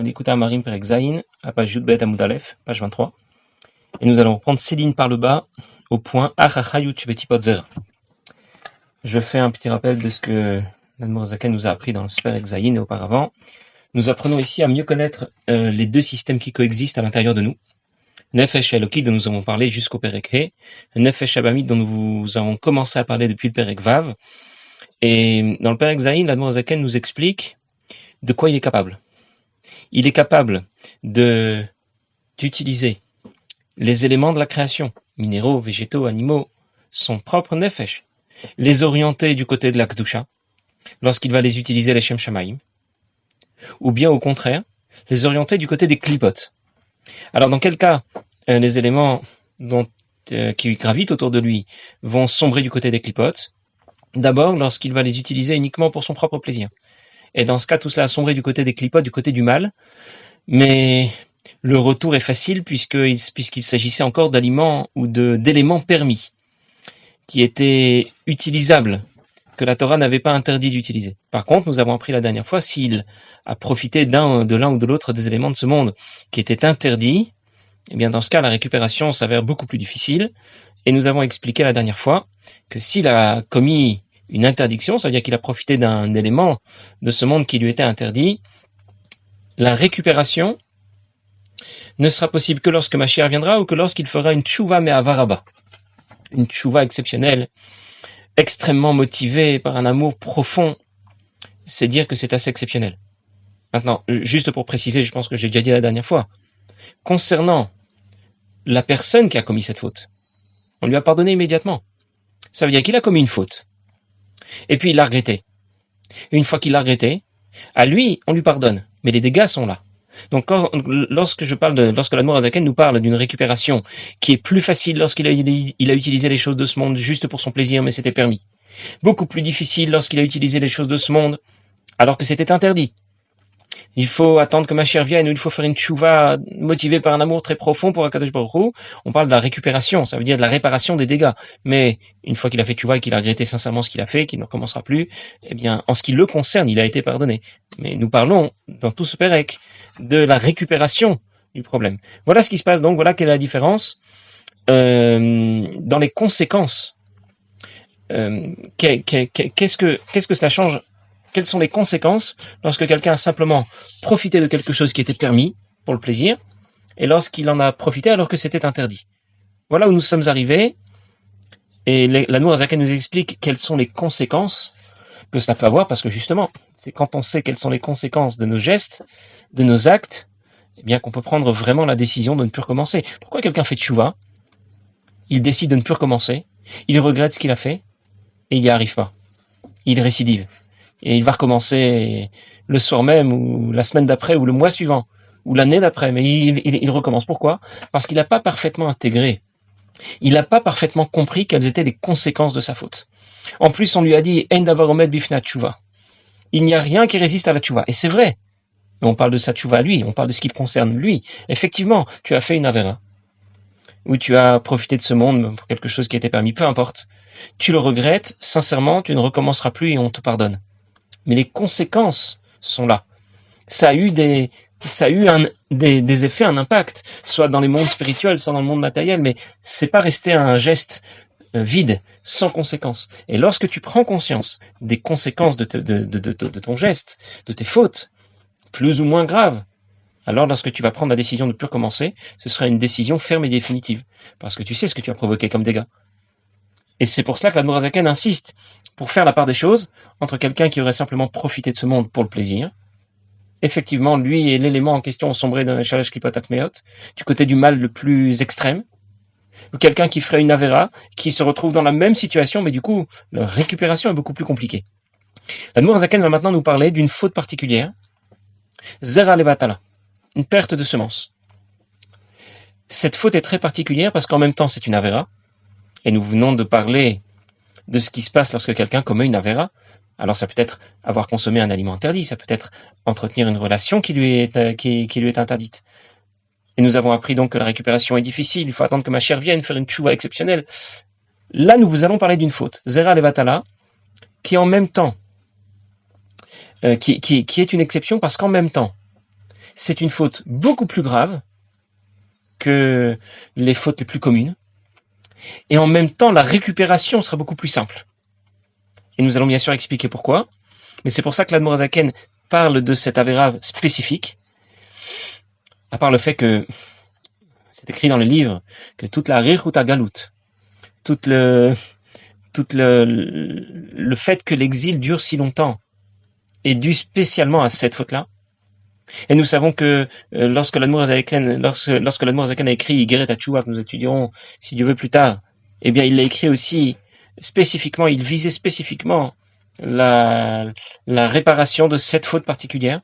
L'écoute Marim Perek Zayin, la page Yudbet Amoud Aleph, page 23. Et nous allons reprendre ces lignes par le bas au point Achachayut Shvetipot Zera. Je fais un petit rappel de ce que l'Admor Zaken nous a appris dans le Perek Zayin et auparavant. Nous apprenons ici à mieux connaître les deux systèmes qui coexistent à l'intérieur de nous. Nefesh Eloki dont nous avons parlé jusqu'au Perek He, Nefesh Abamid dont nous avons commencé à parler depuis le Perek Vav. Et dans le Perek Zayin, l'Admor Zaken nous explique de quoi il est capable. Il est capable d'utiliser les éléments de la création, minéraux, végétaux, animaux, son propre nefesh, les orienter du côté de la Kedusha, lorsqu'il va les utiliser les Shem Shamaim, ou bien au contraire, les orienter du côté des Klipot. Alors dans quel cas les éléments qui gravitent autour de lui vont sombrer du côté des Klipot? D'abord, lorsqu'il va les utiliser uniquement pour son propre plaisir. Et dans ce cas, tout cela a sombré du côté des Klipot, du côté du mal, mais le retour est facile puisqu'il s'agissait encore d'aliments ou d'éléments permis, qui étaient utilisables, que la Torah n'avait pas interdit d'utiliser. Par contre, nous avons appris la dernière fois, s'il a profité de l'un ou de l'autre des éléments de ce monde qui étaient interdits, eh bien dans ce cas, la récupération s'avère beaucoup plus difficile. Et nous avons expliqué la dernière fois que s'il a commis une interdiction, ça veut dire qu'il a profité d'un élément de ce monde qui lui était interdit, la récupération ne sera possible que lorsque Mashiach viendra ou que lorsqu'il fera une tchouva me'avaraba, une tchouva exceptionnelle, extrêmement motivée par un amour profond. C'est dire que c'est assez exceptionnel. Maintenant, juste pour préciser, je pense que j'ai déjà dit la dernière fois, concernant la personne qui a commis cette faute, on lui a pardonné immédiatement. Ça veut dire qu'il a commis une faute. Et puis il l'a regretté. Une fois qu'il l'a regretté, à lui, on lui pardonne. Mais les dégâts sont là. Donc lorsque l'Admor Hazaken nous parle d'une récupération qui est plus facile lorsqu'il a utilisé les choses de ce monde juste pour son plaisir, mais c'était permis. Beaucoup plus difficile lorsqu'il a utilisé les choses de ce monde alors que c'était interdit. Il faut attendre que Mashiach vienne ou il faut faire une tchouva motivée par un amour très profond pour Akadosh Baruch Hu. On parle de la récupération, ça veut dire de la réparation des dégâts. Mais une fois qu'il a fait tchouva et qu'il a regretté sincèrement ce qu'il a fait, qu'il ne recommencera plus, eh bien, en ce qui le concerne, il a été pardonné. Mais nous parlons, dans tout ce Pérec, de la récupération du problème. Voilà ce qui se passe donc, voilà quelle est la différence dans les conséquences. Qu'est-ce que cela change? Quelles sont les conséquences lorsque quelqu'un a simplement profité de quelque chose qui était permis pour le plaisir et lorsqu'il en a profité alors que c'était interdit? Voilà où nous sommes arrivés et l'Admor Hazaken nous explique quelles sont les conséquences que cela peut avoir, parce que justement, c'est quand on sait quelles sont les conséquences de nos gestes, de nos actes, eh bien qu'on peut prendre vraiment la décision de ne plus recommencer. Pourquoi quelqu'un fait tchouva? Il décide de ne plus recommencer, il regrette ce qu'il a fait et il n'y arrive pas. Il récidive. Et il va recommencer le soir même, ou la semaine d'après, ou le mois suivant, ou l'année d'après, mais il recommence. Pourquoi? Parce qu'il n'a pas parfaitement intégré. Il n'a pas parfaitement compris quelles étaient les conséquences de sa faute. En plus, on lui a dit « En davar omed bifnei tchouva ». Il n'y a rien qui résiste à la tchouva. Et c'est vrai. Mais on parle de sa tchouva à lui, on parle de ce qui le concerne lui. Effectivement, tu as fait une avéra, ou tu as profité de ce monde pour quelque chose qui était permis, peu importe. Tu le regrettes, sincèrement, tu ne recommenceras plus et on te pardonne. Mais les conséquences sont là. Ça a eu des effets, un impact, soit dans les mondes spirituels, soit dans le monde matériel, mais c'est pas resté un geste vide, sans conséquences. Et lorsque tu prends conscience des conséquences de ton geste, de tes fautes, plus ou moins graves, alors lorsque tu vas prendre la décision de ne plus recommencer, ce sera une décision ferme et définitive, parce que tu sais ce que tu as provoqué comme dégâts. Et c'est pour cela que l'Admor Hazaken insiste pour faire la part des choses entre quelqu'un qui aurait simplement profité de ce monde pour le plaisir. Effectivement, lui et l'élément en question ont sombré dans le Shalosh Klipot Atmeot, du côté du mal le plus extrême. Ou quelqu'un qui ferait une avéra, qui se retrouve dans la même situation, mais du coup, la récupération est beaucoup plus compliquée. L'Admor Hazaken va maintenant nous parler d'une faute particulière, Zera Levatala, une perte de semence. Cette faute est très particulière parce qu'en même temps, c'est une avéra. Et nous venons de parler de ce qui se passe lorsque quelqu'un commet une avéra. Alors ça peut être avoir consommé un aliment interdit, ça peut être entretenir une relation qui lui est interdite. Et nous avons appris donc que la récupération est difficile, il faut attendre que Mashiach vienne faire une tchouva exceptionnelle. Là, nous vous allons parler d'une faute, Zera Levatala, qui en même temps, qui est une exception parce qu'en même temps, c'est une faute beaucoup plus grave que les fautes les plus communes. Et en même temps, la récupération sera beaucoup plus simple. Et nous allons bien sûr expliquer pourquoi. Mais c'est pour ça que l'Admor HaZaken parle de cette avéra spécifique, à part le fait que c'est écrit dans le livre que toute la richuta galut, tout le fait que l'exil dure si longtemps est dû spécialement à cette faute-là. Et nous savons que lorsque l'Admor HaZaken a écrit Igeret HaTshuva, que nous étudierons si Dieu veut plus tard, eh bien il l'a écrit aussi spécifiquement, il visait spécifiquement la réparation de cette faute particulière.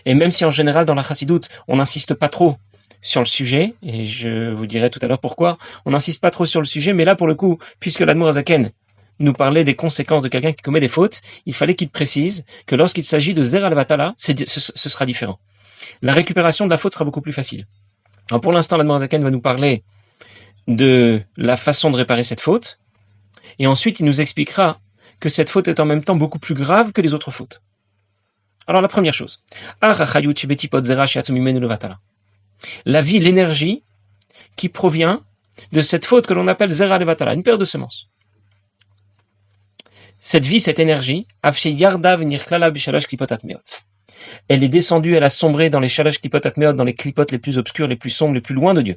Et même si en général dans la Chassidoute, on n'insiste pas trop sur le sujet, et je vous dirai tout à l'heure pourquoi, on n'insiste pas trop sur le sujet, mais là pour le coup, puisque l'Admor HaZaken nous parlait des conséquences de quelqu'un qui commet des fautes, il fallait qu'il précise que lorsqu'il s'agit de Zer al-Vatala, ce sera différent. La récupération de la faute sera beaucoup plus facile. Alors pour l'instant, l'Admor HaZaken va nous parler de la façon de réparer cette faute, et ensuite il nous expliquera que cette faute est en même temps beaucoup plus grave que les autres fautes. Alors la première chose, la vie, l'énergie qui provient de cette faute que l'on appelle Zera Levatala, une paire de semences. Cette vie, cette énergie, elle est descendue, elle a sombré dans les shalash klipot atmeot, dans les klipotes les plus obscurs, les plus sombres, les plus loin de Dieu.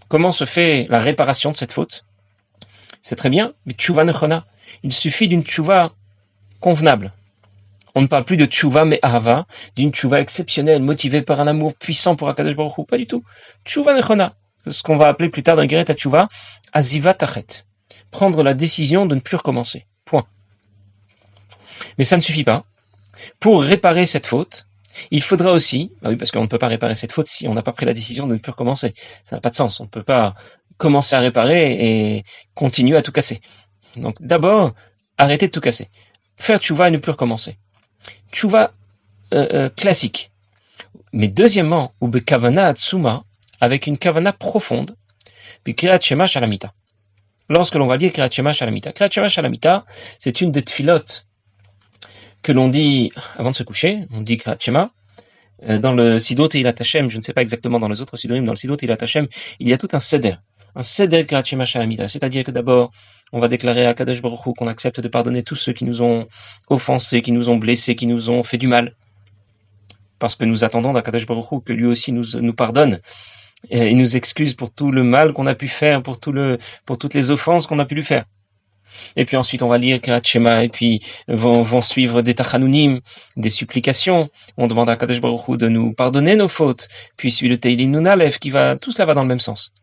Comment se fait la réparation de cette faute? C'est très bien, tshuva nechona. Il suffit d'une tshuva convenable. On ne parle plus de tshuva mais ahava, d'une tshuva exceptionnelle, motivée par un amour puissant pour Akadosh Baruch Hu. Pas du tout. Tshuva nechona, ce qu'on va appeler plus tard dans le Geret HaTshuva, aziva tachet. Prendre la décision de ne plus recommencer. Point. Mais ça ne suffit pas. Pour réparer cette faute, il faudra aussi, parce qu'on ne peut pas réparer cette faute si on n'a pas pris la décision de ne plus recommencer. Ça n'a pas de sens. On ne peut pas commencer à réparer et continuer à tout casser. Donc d'abord, arrêter de tout casser. Faire tchouva et ne plus recommencer. Tchouva classique. Mais deuxièmement, ou be kavana atsuma, avec une kavana profonde, puis kriat shema shalamita. Lorsque l'on va lire kriat shema shalamita. Kriat shema shalamita, c'est une des tfilotes que l'on dit avant de se coucher. On dit kriat shema. Dans le Sidot Teilat Hashem, je ne sais pas exactement dans les autres Sidorim, dans le Sidot Teilat Hashem, il y a tout un seder Kriat Shema Shalamita. C'est-à-dire que d'abord, on va déclarer à Kadosh Baruch Hu qu'on accepte de pardonner tous ceux qui nous ont offensés, qui nous ont blessés, qui nous ont fait du mal. Parce que nous attendons d'Akadosh Baruch Hu que lui aussi nous pardonne et nous excuse pour tout le mal qu'on a pu faire, pour toutes les offenses qu'on a pu lui faire. Et puis ensuite, on va lire Kriat Shema, et puis vont suivre des tachanunim, des supplications. On demande à Kadosh Baruch Hu de nous pardonner nos fautes. Puis suit le Teilim Nun Aleph, tout cela va dans le même sens.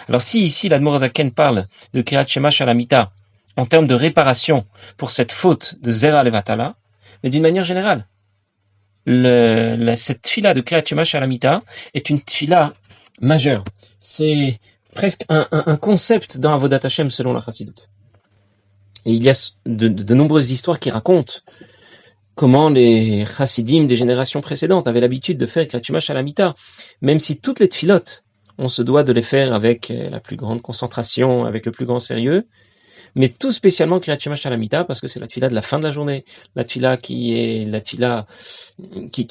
Alors si ici l'Admor HaZaken parle de Kriat Shema Shalamita en termes de réparation pour cette faute de Zera Levatala, mais d'une manière générale, cette tfila de Kriat Shema Shalamita est une tfila majeure. C'est presque un concept dans Avodat Hashem selon la Chassidut. Et il y a de nombreuses histoires qui racontent comment les chassidim des générations précédentes avaient l'habitude de faire Kriat Shema Shalamita, même si toutes les tfilotes, on se doit de les faire avec la plus grande concentration, avec le plus grand sérieux, mais tout spécialement Kriat Shema Shalamita, parce que c'est la tfila de la fin de la journée, la tfila qui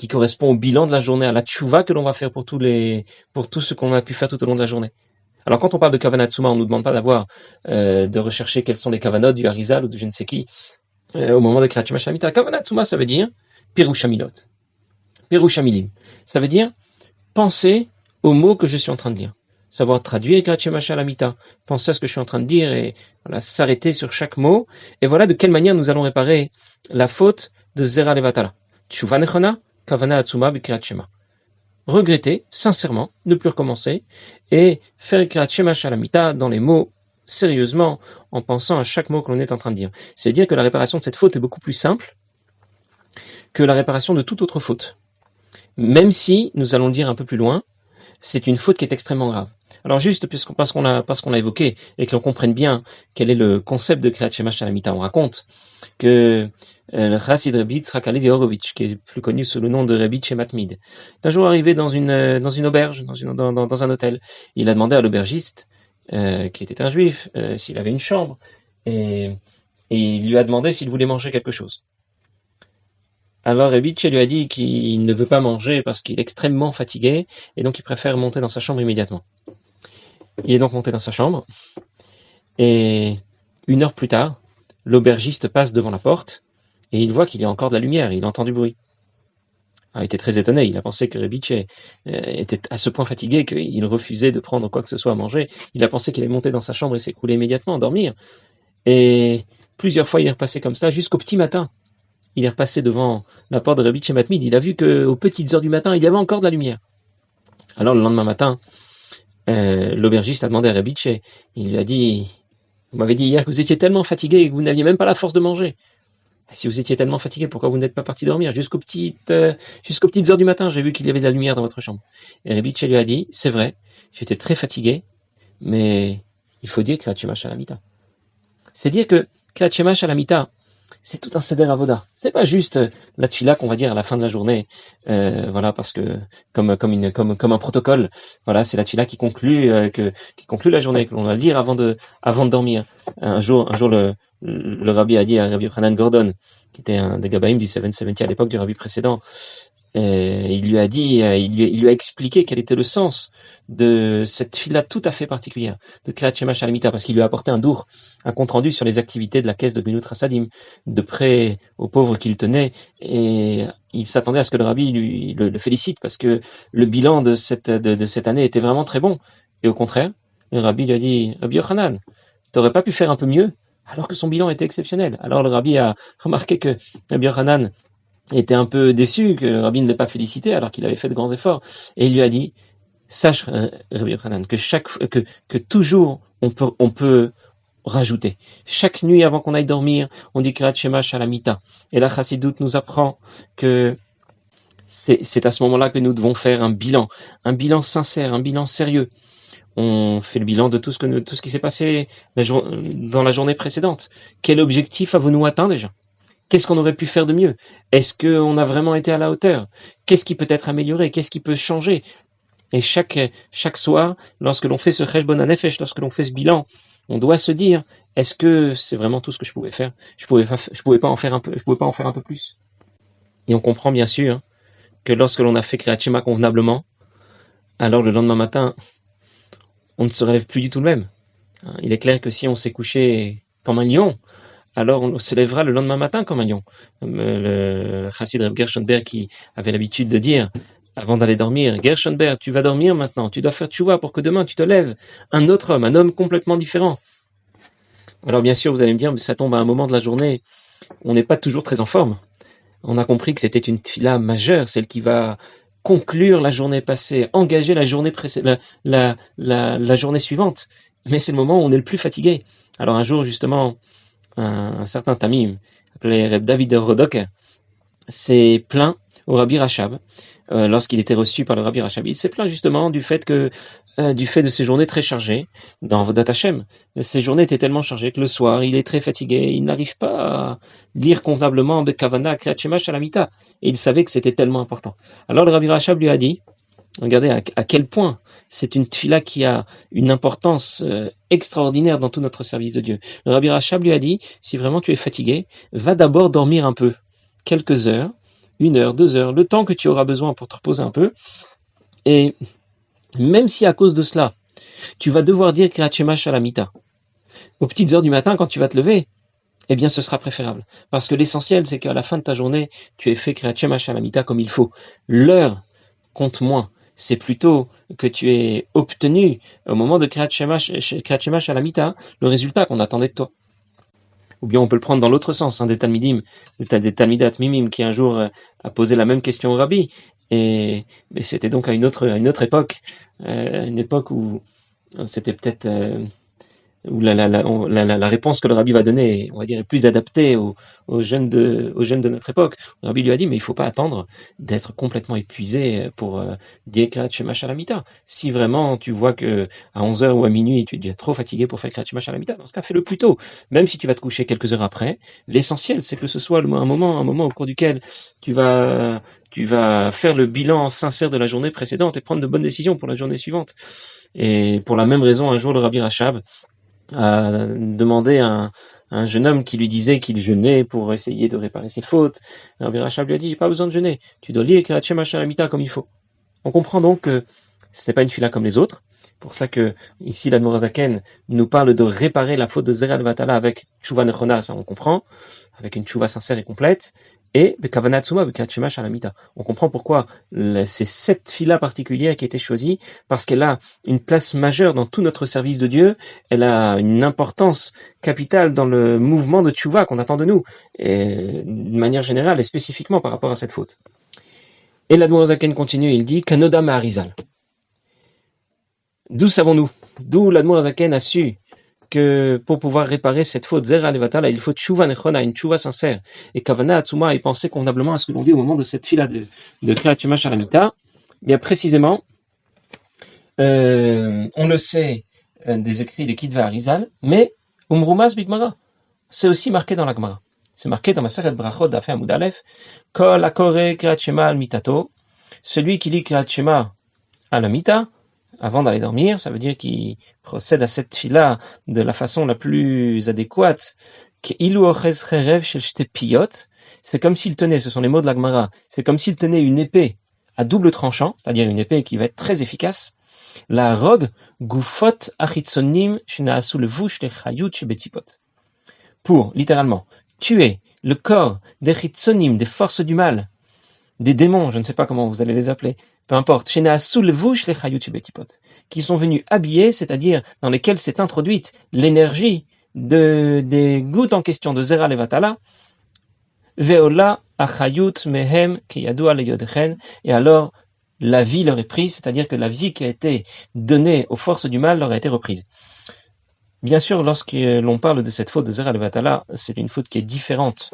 correspond au bilan de la journée, à la tchouva que l'on va faire pour tout ce qu'on a pu faire tout au long de la journée. Alors quand on parle de Kavanat Tsuma, on ne nous demande pas de rechercher quels sont les Kavanot du Harizal ou de je ne sais qui au moment de Kriat Shema Shalamita. Kavanat Tsuma, ça veut dire Pirushamilot, Pirushamilim. Ça veut dire penser aux mots que je suis en train de dire. Savoir traduire Kriat Shema Shalamita, penser à ce que je suis en train de dire et voilà, s'arrêter sur chaque mot. Et voilà de quelle manière nous allons réparer la faute de Zera Levatala. Tshuva nechona, Kavanat Tsuma b'Kriat Shema. Regretter, sincèrement, ne plus recommencer, et faire Kriat Shema Shalamita dans les mots, sérieusement, en pensant à chaque mot que l'on est en train de dire. C'est dire que la réparation de cette faute est beaucoup plus simple que la réparation de toute autre faute. Même si, nous allons le dire un peu plus loin, c'est une faute qui est extrêmement grave. Alors juste parce qu'on a évoqué et que l'on comprenne bien quel est le concept de Kriat Shema Shalamita, on raconte que le Chassid Rabbi Yitzhak Halevi Horovitch, qui est plus connu sous le nom de Rabbi Shematmid, est un jour arrivé dans une auberge, dans un hôtel. Il a demandé à l'aubergiste, qui était un juif, s'il avait une chambre, et il lui a demandé s'il voulait manger quelque chose. Alors Rebitche lui a dit qu'il ne veut pas manger parce qu'il est extrêmement fatigué et donc il préfère monter dans sa chambre immédiatement. Il est donc monté dans sa chambre et 1 heure plus tard, l'aubergiste passe devant la porte et il voit qu'il y a encore de la lumière, il entend du bruit. Il était très étonné, il a pensé que Rebitche était à ce point fatigué qu'il refusait de prendre quoi que ce soit à manger. Il a pensé qu'il allait monter dans sa chambre et s'écrouler immédiatement, dormir. Et plusieurs fois il est repassé comme ça jusqu'au petit matin. Il est repassé devant la porte de Rebitche Matmid, il a vu qu'aux petites heures du matin, il y avait encore de la lumière. Alors le lendemain matin, l'aubergiste a demandé à Rebitche, il lui a dit, vous m'avez dit hier que vous étiez tellement fatigué et que vous n'aviez même pas la force de manger. Si vous étiez tellement fatigué, pourquoi vous n'êtes pas parti dormir jusqu'aux petites heures du matin? J'ai vu qu'il y avait de la lumière dans votre chambre. Et Rebitche lui a dit, c'est vrai, j'étais très fatigué, mais il faut dire Kriyat Shema Shalamita. C'est dire que Kriyat Shema Shalamita, c'est tout un sévère avoda. C'est pas juste la tefila qu'on va dire à la fin de la journée, voilà, parce que comme un protocole, voilà, c'est la tefila qui conclut la journée, que l'on va lire avant de dormir. Un jour le rabbi a dit à Rabbi Hanan Gordon, qui était un des Gabaïm du 770 à l'époque du rabbi précédent, il lui a expliqué quel était le sens de cette fila tout à fait particulière de Kriyat Shema Shalamita, parce qu'il lui a apporté un compte rendu sur les activités de la caisse de Gmilut Rasadim, de près aux pauvres qu'il tenait, et il s'attendait à ce que le rabbi le félicite, parce que le bilan de cette année était vraiment très bon. Et au contraire, le rabbi lui a dit, Rabbi Yochanan, t'aurais pas pu faire un peu mieux, alors que son bilan était exceptionnel. Alors le rabbi a remarqué que Rabbi Yochanan était un peu déçu que le rabbi ne l'ait pas félicité alors qu'il avait fait de grands efforts. Et il lui a dit, sache, Rabbi Yochanan, que toujours on peut rajouter. Chaque nuit avant qu'on aille dormir, on dit Kriyat Shema Shalamita. Et la Chassidoute nous apprend que c'est à ce moment-là que nous devons faire un bilan sincère, un bilan sérieux. On fait le bilan de tout ce qui s'est passé dans la journée précédente. Quel objectif avons-nous atteint déjà? Qu'est-ce qu'on aurait pu faire de mieux? Est-ce qu'on a vraiment été à la hauteur? Qu'est-ce qui peut être amélioré? Qu'est-ce qui peut changer? Et chaque soir, lorsque l'on fait ce cheshbon hanefesh, lorsque l'on fait ce bilan, on doit se dire, est-ce que c'est vraiment tout ce que je pouvais faire? Je pouvais pas en faire un peu plus. Et on comprend bien sûr que lorsque l'on a fait Kriyat Shema convenablement, alors le lendemain matin, on ne se relève plus du tout le même. Il est clair que si on s'est couché comme un lion, alors on se lèvera le lendemain matin comme un lion. Le chassid Reb Gershonberg qui avait l'habitude de dire, avant d'aller dormir, Gershonberg, tu vas dormir maintenant, tu dois faire tchouva pour que demain tu te lèves un autre homme, un homme complètement différent. Alors bien sûr, vous allez me dire, mais ça tombe à un moment de la journée, on n'est pas toujours très en forme. On a compris que c'était une tefila majeure, celle qui va conclure la journée passée, engager la journée la journée suivante. Mais c'est le moment où on est le plus fatigué. Alors un jour, justement, un certain Tamim, appelé Reb David Rodok, s'est plaint au Rabbi Rachab, lorsqu'il était reçu par le Rabbi Rachab. Il s'est plaint justement du fait de ces journées très chargées dans Vodat Hashem. Ces journées étaient tellement chargées que le soir, il est très fatigué, il n'arrive pas à lire convenablement Bekavana Kriyat Shema Shalamita. Et il savait que c'était tellement important. Alors le Rabbi Rachab lui a dit, regardez à quel point c'est une tefila qui a une importance extraordinaire dans tout notre service de Dieu. Le Rabbi Rachab lui a dit, si vraiment tu es fatigué, va d'abord dormir un peu, quelques heures, 1 heure, 2 heures, le temps que tu auras besoin pour te reposer un peu. Et même si à cause de cela, tu vas devoir dire Kriyat Shema Shalamita aux petites heures du matin quand tu vas te lever, eh bien ce sera préférable. Parce que l'essentiel, c'est qu'à la fin de ta journée, tu aies fait Kriyat Shema Shalamita comme il faut. L'heure compte moins. C'est plutôt que tu aies obtenu, au moment de Kriyat Shema Shalamita, le résultat qu'on attendait de toi. Ou bien on peut le prendre dans l'autre sens, des Talmidim, des Talmidat Mimim, qui un jour a posé la même question au Rabbi, mais c'était donc à une autre époque, une époque où c'était peut-être où la réponse que le Rabbi va donner, on va dire, est plus adaptée aux jeunes de notre époque. Le Rabbi lui a dit, mais il ne faut pas attendre d'être complètement épuisé pour dire Kriyat Shema Shalamita. Si vraiment tu vois que à 11h ou à minuit, tu es déjà trop fatigué pour faire Kriyat Shema Shalamita, dans ce cas, fais-le plus tôt. Même si tu vas te coucher quelques heures après, l'essentiel, c'est que ce soit un moment au cours duquel tu vas faire le bilan sincère de la journée précédente et prendre de bonnes décisions pour la journée suivante. Et pour la même raison, un jour, le Rabbi Rachab a demandé un jeune homme qui lui disait qu'il jeûnait pour essayer de réparer ses fautes. Rabbi Rachab lui a dit, pas besoin de jeûner, tu dois lire Kriyat Shema Shalamita comme il faut. On comprend donc que ce n'est pas une fila comme les autres. Pour ça que ici l'Admor HaZaken nous parle de réparer la faute de Zera al-Vatala avec Tshuva Nechona, ça on comprend, avec une Tshuva sincère et complète, et Bekavana Tsuma Bekriyat Shema Shalamita. On comprend pourquoi c'est cette fila particulière qui a été choisie, parce qu'elle a une place majeure dans tout notre service de Dieu, elle a une importance capitale dans le mouvement de Tshuva qu'on attend de nous, et de manière générale et spécifiquement par rapport à cette faute. Et l'Admor HaZaken continue, il dit Kanoda Maharizal. D'où savons-nous? D'où l'Admor HaZaken a su que pour pouvoir réparer cette faute Zera Levatala, il faut Tshuva Nechona, une Tshuva sincère. Et Kavana Atsuma y penser convenablement à ce que l'on dit au moment de cette fila de Kriyat Shema Shalamita. Bien précisément, on le sait des écrits de Kitva Arizal, mais Umrumas Bigmara, c'est aussi marqué dans la Gemara. C'est marqué dans Masechet Brachot d'Afé Amud Aleph, Kol Akore Kriyat Shema al Mitato, celui qui lit Kriyat Shema à la Mita, avant d'aller dormir, ça veut dire qu'il procède à cette fila de la façon la plus adéquate. C'est comme s'il tenait, ce sont les mots de la Gemara, c'est comme s'il tenait une épée à double tranchant, c'est-à-dire une épée qui va être très efficace. La rogue gufot achitsonim shenaasu levush lechayut shebetipot. Pour, littéralement, tuer le corps des chitsonim, des forces du mal, des démons, je ne sais pas comment vous allez les appeler, peu importe, qui sont venus habiller, c'est-à-dire dans lesquels s'est introduite l'énergie des gouttes en question de Zera Levatala, Veola achayut mehem kiyadua leyodchen, et alors la vie leur est prise, c'est-à-dire que la vie qui a été donnée aux forces du mal leur a été reprise. Bien sûr, lorsque l'on parle de cette faute de Zera Levatala, c'est une faute qui est différente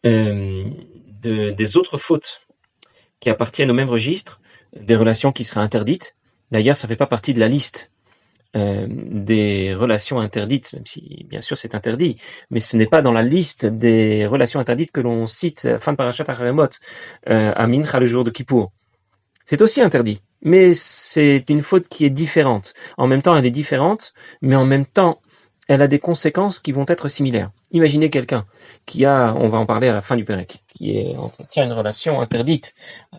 des autres fautes qui appartiennent au même registre, des relations qui seraient interdites. D'ailleurs, ça ne fait pas partie de la liste des relations interdites, même si bien sûr c'est interdit, mais ce n'est pas dans la liste des relations interdites que l'on cite fin de Parashat Acharemot à Mincha le jour de Kippour. C'est aussi interdit, mais c'est une faute qui est différente. En même temps, elle est différente, mais en même temps, elle a des conséquences qui vont être similaires. Imaginez quelqu'un qui a, on va en parler à la fin du Pérec, qui entretient une relation interdite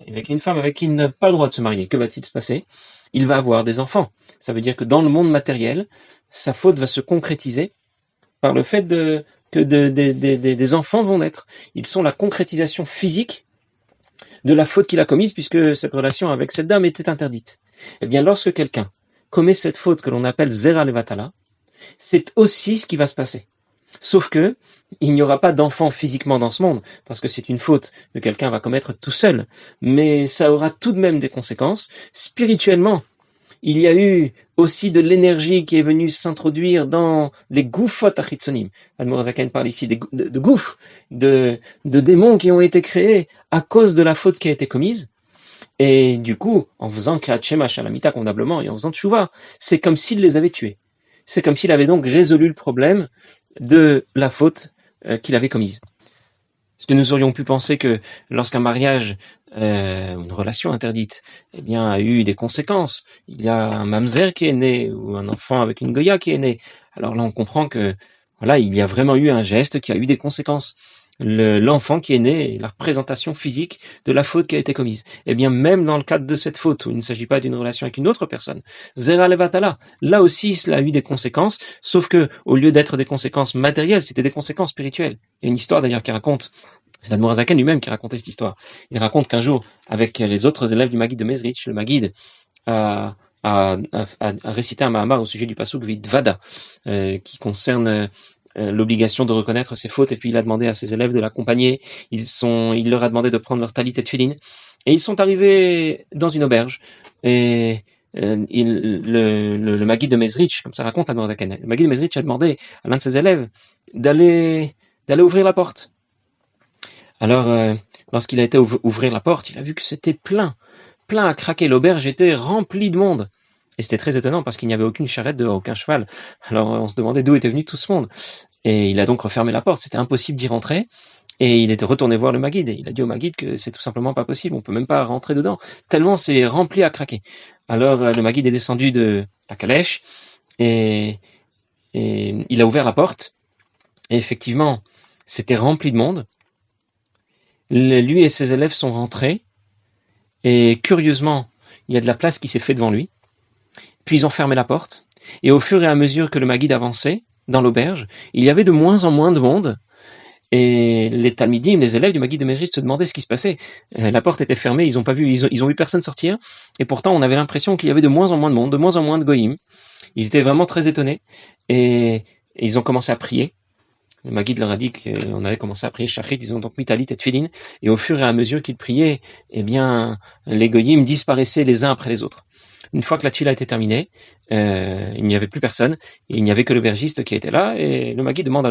avec une femme avec qui il n'a pas le droit de se marier. Que va-t-il se passer? Il va avoir des enfants. Ça veut dire que dans le monde matériel, sa faute va se concrétiser par le fait que des enfants vont naître. Ils sont la concrétisation physique de la faute qu'il a commise, puisque cette relation avec cette dame était interdite. Eh bien, lorsque quelqu'un commet cette faute que l'on appelle Zera Levatala, c'est aussi ce qui va se passer. Sauf que il n'y aura pas d'enfant physiquement dans ce monde, parce que c'est une faute que quelqu'un va commettre tout seul. Mais ça aura tout de même des conséquences. Spirituellement, il y a eu aussi de l'énergie qui est venue s'introduire dans les goufot achitsonim. Admor HaZaken parle ici de gouffres, de démons qui ont été créés à cause de la faute qui a été commise. Et du coup, en faisant Kriyat Shema Shalamita convenablement et en faisant Tshuva, c'est comme s'il les avait tués. C'est comme s'il avait donc résolu le problème de la faute qu'il avait commise. Est-ce que nous aurions pu penser que lorsqu'un mariage, une relation interdite, eh bien, a eu des conséquences, il y a un mamzer qui est né ou un enfant avec une goya qui est né, alors là on comprend que voilà, il y a vraiment eu un geste qui a eu des conséquences. L'enfant qui est né est la représentation physique de la faute qui a été commise. Eh bien, même dans le cadre de cette faute, où il ne s'agit pas d'une relation avec une autre personne, Zera Levatala, là aussi, cela a eu des conséquences, sauf que, au lieu d'être des conséquences matérielles, c'était des conséquences spirituelles. Il y a une histoire d'ailleurs qui raconte, c'est l'Admor HaZaken lui-même qui racontait cette histoire. Il raconte qu'un jour, avec les autres élèves du Maguide de Mezrich, le Maguide a récité un Mahamar au sujet du Pasuk Vidvada, qui concerne l'obligation de reconnaître ses fautes, et puis il a demandé à ses élèves de l'accompagner. Il leur a demandé de prendre leur talit et tefilin, et ils sont arrivés dans une auberge, et le Maguide de Mezrich, comme ça raconte l'Admor HaZaken, le Maguide de Mezrich a demandé à l'un de ses élèves d'aller ouvrir la porte. Alors, lorsqu'il a été ouvrir la porte, il a vu que c'était plein à craquer. L'auberge était remplie de monde. Et c'était très étonnant parce qu'il n'y avait aucune charrette dehors, aucun cheval. Alors on se demandait d'où était venu tout ce monde. Et il a donc refermé la porte. C'était impossible d'y rentrer. Et il était retourné voir le Maguide. Et il a dit au Maguide que c'est tout simplement pas possible. On peut même pas rentrer dedans. Tellement c'est rempli à craquer. Alors le Maguide est descendu de la calèche et Et il a ouvert la porte, et effectivement, c'était rempli de monde. Lui et ses élèves sont rentrés, et curieusement, il y a de la place qui s'est faite devant lui. Puis ils ont fermé la porte, et au fur et à mesure que le Maguide avançait dans l'auberge, il y avait de moins en moins de monde, et les Talmidim, les élèves du Maguide de Mezritch se demandaient ce qui se passait. La porte était fermée, ils ont vu personne sortir, et pourtant on avait l'impression qu'il y avait de moins en moins de monde, de moins en moins de goïm. Ils étaient vraiment très étonnés, et ils ont commencé à prier. Le Maguide leur a dit qu'on allait commencer à prier Shachrit, ils ont donc mis Talit et Tfilin, et au fur et à mesure qu'ils priaient, eh bien, les goyim disparaissaient les uns après les autres. Une fois que la tfila était terminée, il n'y avait plus personne, et il n'y avait que l'aubergiste qui était là, et le Maguide demande à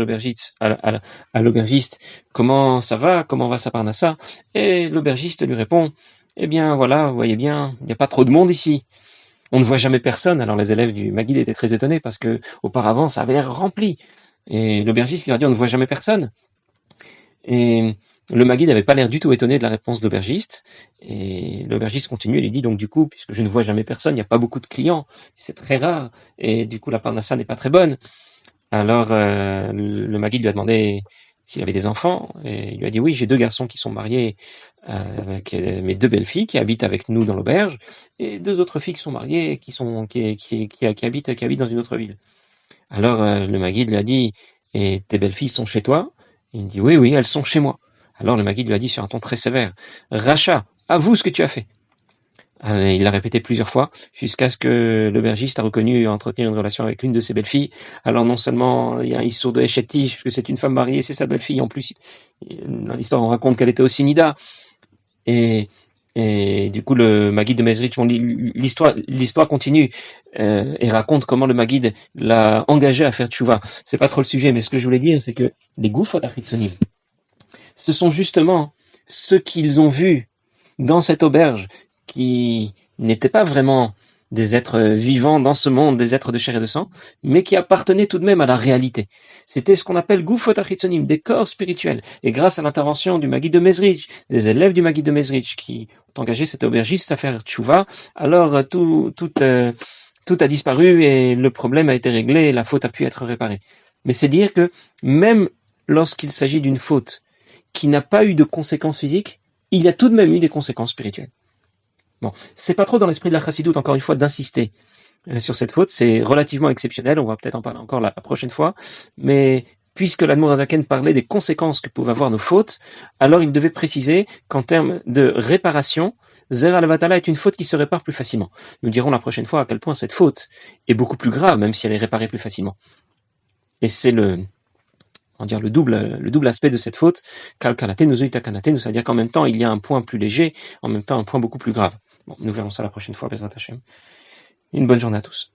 l'aubergiste comment ça va, comment va sa parnassa, et l'aubergiste lui répond, eh bien voilà, vous voyez bien, il n'y a pas trop de monde ici. On ne voit jamais personne. Alors les élèves du Maguide étaient très étonnés parce que auparavant ça avait l'air rempli. Et l'aubergiste qui leur dit on ne voit jamais personne. Et le Maguide n'avait pas l'air du tout étonné de la réponse de l'aubergiste. Et l'aubergiste continue et lui dit donc du coup, puisque je ne vois jamais personne, il n'y a pas beaucoup de clients, c'est très rare. Et du coup la parnassa n'est pas très bonne. Alors le Maguide lui a demandé s'il avait des enfants, et il lui a dit oui, j'ai 2 garçons qui sont mariés avec mes 2 belles-filles qui habitent avec nous dans l'auberge, et 2 autres filles qui sont mariées qui habitent dans une autre ville. Alors le Maguide lui a dit et tes belles-filles sont chez toi? Il dit oui, elles sont chez moi. Alors le Maguide lui a dit sur un ton très sévère, Racha, avoue ce que tu as fait. Alors, il l'a répété plusieurs fois, jusqu'à ce que l'aubergiste a reconnu entretenir une relation avec l'une de ses belles-filles. Alors non seulement il y a un issour de Esheti, que c'est une femme mariée, c'est sa belle-fille, en plus, dans l'histoire on raconte qu'elle était aussi Nida. Et, et du coup le Maguide de Mezritch, l'histoire continue et raconte comment le Maguide l'a engagé à faire tchouva. C'est pas trop le sujet, mais ce que je voulais dire, c'est que les Goufot Achitzonim, ce sont justement ceux qu'ils ont vus dans cette auberge, qui n'étaient pas vraiment des êtres vivants dans ce monde, des êtres de chair et de sang, mais qui appartenaient tout de même à la réalité. C'était ce qu'on appelle Gufot Achitzonim, des corps spirituels. Et grâce à l'intervention du Maguide de Mezritch, des élèves du Maguide de Mezritch, qui ont engagé cet aubergiste à faire tchouva, alors tout a disparu et le problème a été réglé et la faute a pu être réparée. Mais c'est dire que même lorsqu'il s'agit d'une faute qui n'a pas eu de conséquences physiques, il y a tout de même eu des conséquences spirituelles. Bon, c'est pas trop dans l'esprit de la chassidoute, encore une fois, d'insister sur cette faute. C'est relativement exceptionnel. On va peut-être en parler encore la prochaine fois. Mais puisque l'Admour Azaken parlait des conséquences que pouvaient avoir nos fautes, alors il devait préciser qu'en termes de réparation, Zera Levatala est une faute qui se répare plus facilement. Nous dirons la prochaine fois à quel point cette faute est beaucoup plus grave, même si elle est réparée plus facilement. Et c'est le double aspect de cette faute, kalkalatenu, zuitakanatenu, c'est-à-dire qu'en même temps, il y a un point plus léger, en même temps un point beaucoup plus grave. Bon, nous verrons ça la prochaine fois, Bezrat Hashem. Une bonne journée à tous.